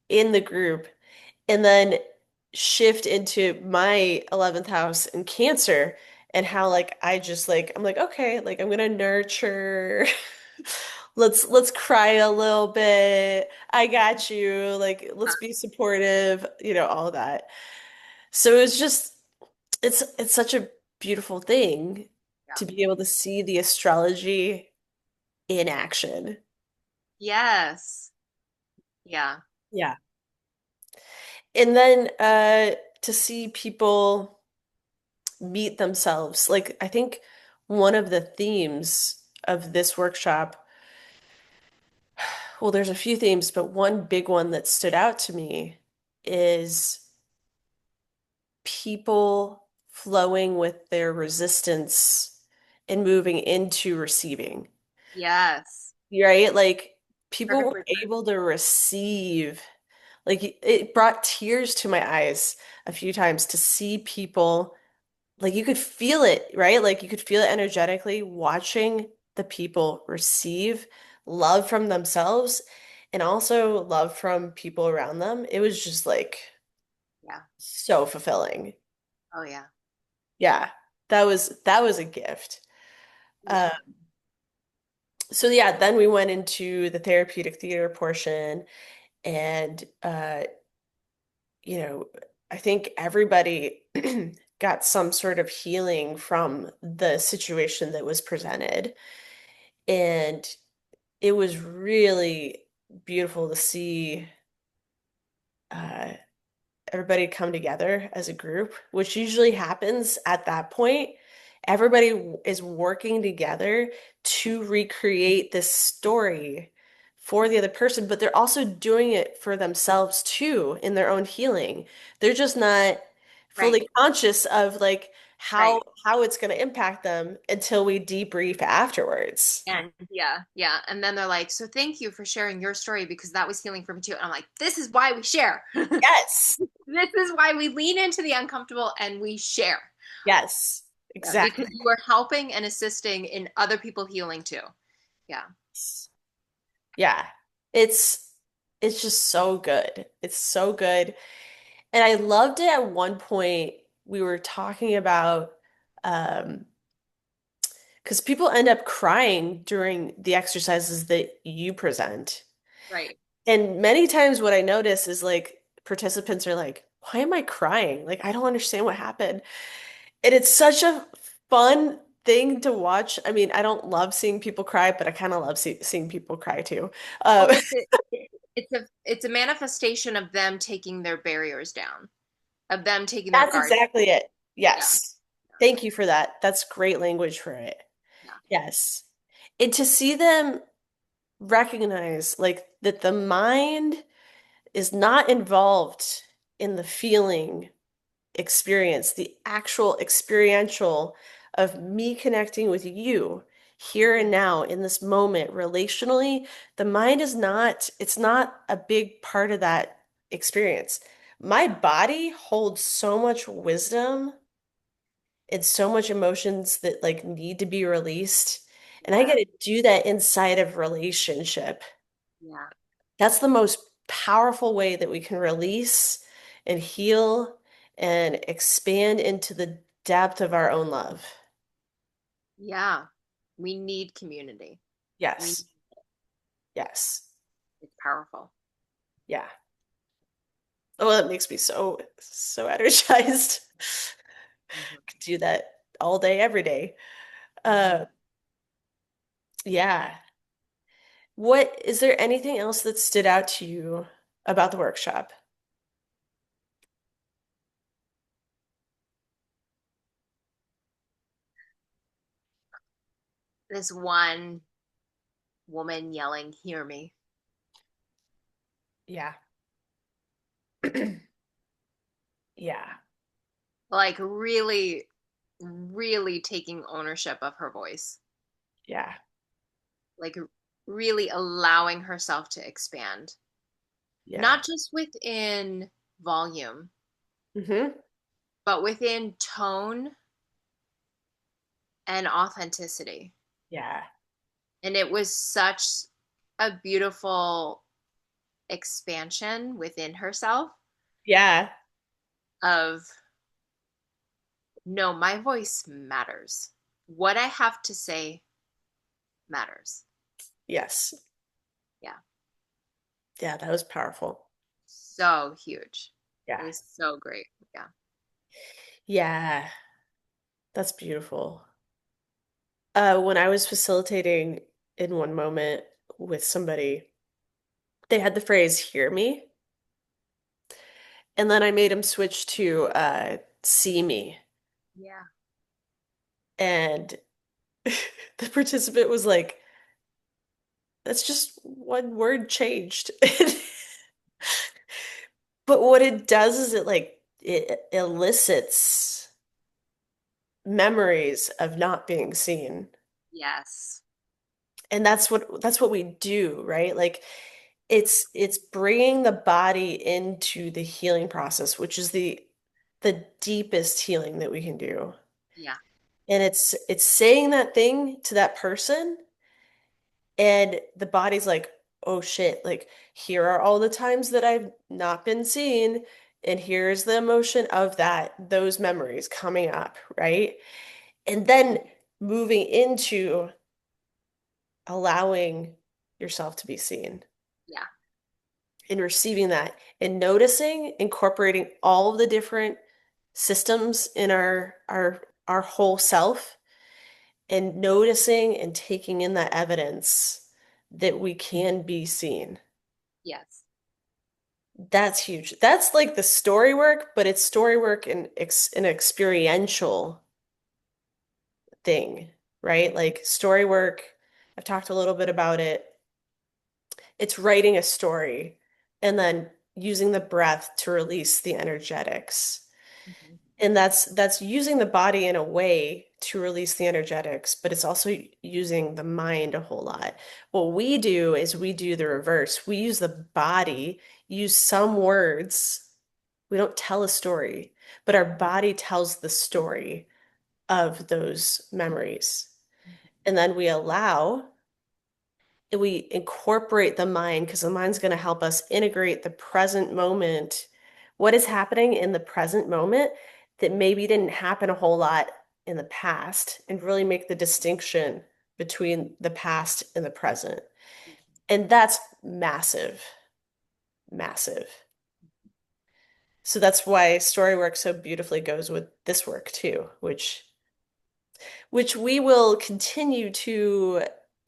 in the group and then shift into my 11th house in Cancer and how like I just like I'm like okay, like I'm gonna nurture. Let's cry a little bit. I got you. Like let's be supportive, all that. So it's just it's such a beautiful thing Yeah. to be able to see the astrology in action. Yes. Yeah. Yeah. And then to see people meet themselves. Like I think one of the themes of this workshop, well, there's a few themes, but one big one that stood out to me is people flowing with their resistance and moving into receiving. Yes. Right? Like people were Perfectly put. able to receive. Like it brought tears to my eyes a few times to see people, like you could feel it, right? Like you could feel it energetically watching the people receive love from themselves and also love from people around them. It was just like Yeah. so fulfilling. Oh yeah. Yeah, that was a gift. Uh, Yeah. so yeah, then we went into the therapeutic theater portion and you know, I think everybody got some sort of healing from the situation that was presented. And it was really beautiful to see uh, everybody come together as a group, which usually happens at that point. Everybody is working together to recreate this story for the other person, but they're also doing it for themselves too in their own healing. They're just not Right. fully conscious of like Right. how it's going to impact them until we debrief afterwards. And yeah, yeah. And then they're like, so thank you for sharing your story because that was healing for me too. And I'm like, this is why we share. Yes. This is why we lean into the uncomfortable and we share. Yes. Yeah, because Exactly. you are helping and assisting in other people healing too. Yeah. Yeah. It's it's just so good. It's so good. And I loved it at one point we were talking about um because people end up crying during the exercises that you present. Right. And many times what I notice is like participants are like, why am I crying? Like, I don't understand what happened. And it's such a fun thing to watch. I mean, I don't love seeing people cry, but I kind of love seeing people cry too. Well, Um, it's a manifestation of them taking their barriers down, of them taking their that's guard. exactly it. Yeah. Yes. Thank you for that. That's great language for it. Yeah. Yes. And to see them recognize like that the mind is not involved in the feeling experience, the actual experiential of me connecting with you here and now in this moment relationally, the mind is not, it's not a big part of that experience. My body holds so much wisdom and so much emotions that like need to be released. And I get Yeah. to do that inside of relationship. Yeah. That's the most powerful way that we can release and heal and expand into the depth of our own love. Yeah. We need community. We Yes. Yes. It's powerful. Yeah. Oh, that makes me so energized. Mhm. Could do that all day, every day. Mhm. Uh, yeah. What is there anything else that stood out to you about the workshop? This one woman yelling, "Hear me!" Yeah. Yeah. Like really, really taking ownership of her voice. Yeah. Like really allowing herself to expand, Yeah. not just within volume, Hmm. but within tone and authenticity. Yeah. And it was such a beautiful expansion within herself Yeah. of no, my voice matters. What I have to say matters. Yes. Yeah. Yeah, that was powerful. So huge. It Yeah. was so great. Yeah. Yeah, that's beautiful. When I was facilitating in one moment with somebody, they had the phrase "hear me," and then I made them switch to "see me," Yeah. and the participant was like, "That's just one word changed." But what it does is it like it elicits memories of not being seen. Yes. And that's what we do, right? Like it's bringing the body into the healing process, which is the deepest healing that we can do. Yeah. And it's saying that thing to that person and the body's like, "Oh shit, like here are all the times that I've not been seen and here's the emotion of that those memories coming up," right? And then moving into allowing yourself to be seen Yeah. and receiving that and noticing, incorporating all of the different systems in our whole self and noticing and taking in that evidence that we can be seen. Yes. That's huge. That's like the story work, but it's story work and ex an experiential thing, right? Like story work, I've talked a little bit about it. It's writing a story and then using the breath to release the energetics. Mhm. And that's using the body in a way to release the energetics, but it's also using the mind a whole lot. What we do is we do the reverse. We use the body, use some words. We don't tell a story, but our body tells the story of those memories. And then we incorporate the mind because the mind's going to help us integrate the present moment, what is happening in the present moment that maybe didn't happen a whole lot in the past, and really make the distinction between the past and the present. And that's massive, massive. So that's why story work so beautifully goes with this work too, which we will continue to,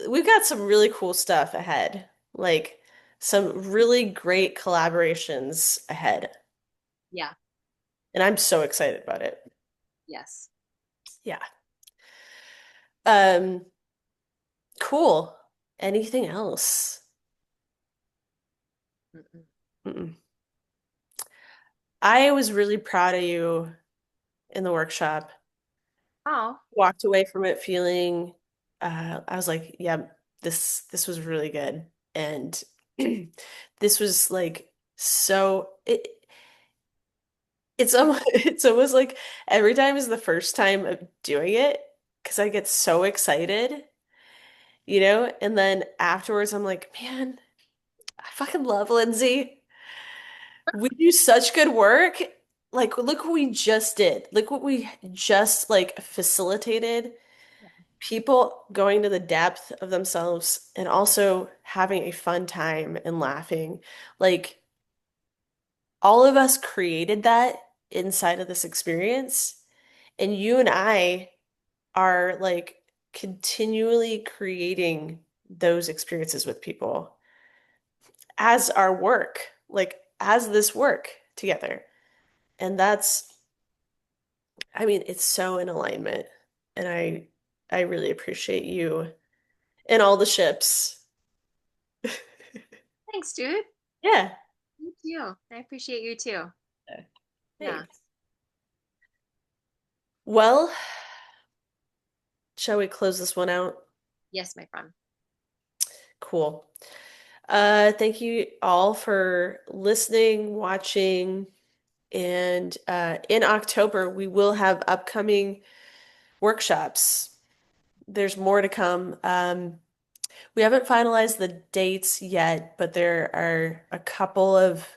we've got some really cool stuff ahead, like some really great collaborations ahead. Yeah. And I'm so excited about it. Yes. Yeah. Um, cool. Anything else? Mm-mm. Mm-mm. I was really proud of you in the workshop. Oh, Walked away from it feeling, I was like, yeah, this was really good. And this was like so it's almost it's almost like every time is the first time of doing it because I get so excited, and then afterwards I'm like, man, I fucking love Lindsay. We do such good work. Like, look what we just did. Look what we just like facilitated. People going to the depth of themselves and also having a fun time and laughing. Like, all of us created that inside of this experience. And you and I are like continually creating those experiences with people as our work, like as this work together. And I mean, it's so in alignment. And I really appreciate you and all the ships. thanks, dude. Yeah. You too. I appreciate you too. Yeah. Thanks. Well, shall we close this one out? Yes, my friend. Cool. Thank you all for listening, watching, and in October we will have upcoming workshops. There's more to come. We haven't finalized the dates yet, but there are a couple of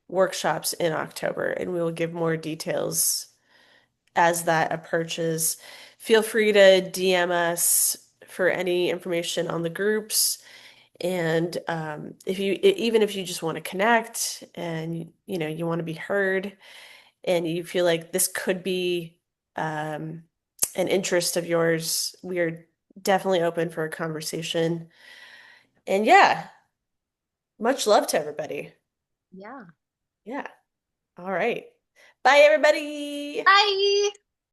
workshops in October, and we will give more details as that approaches. Feel free to DM us for any information on the groups. And if even if you just want to connect and you want to be heard and you feel like this could be um, an interest of yours, we are definitely open for a conversation. And yeah, much love to everybody. Yeah. Yeah. All right. Bye, everybody. Bye.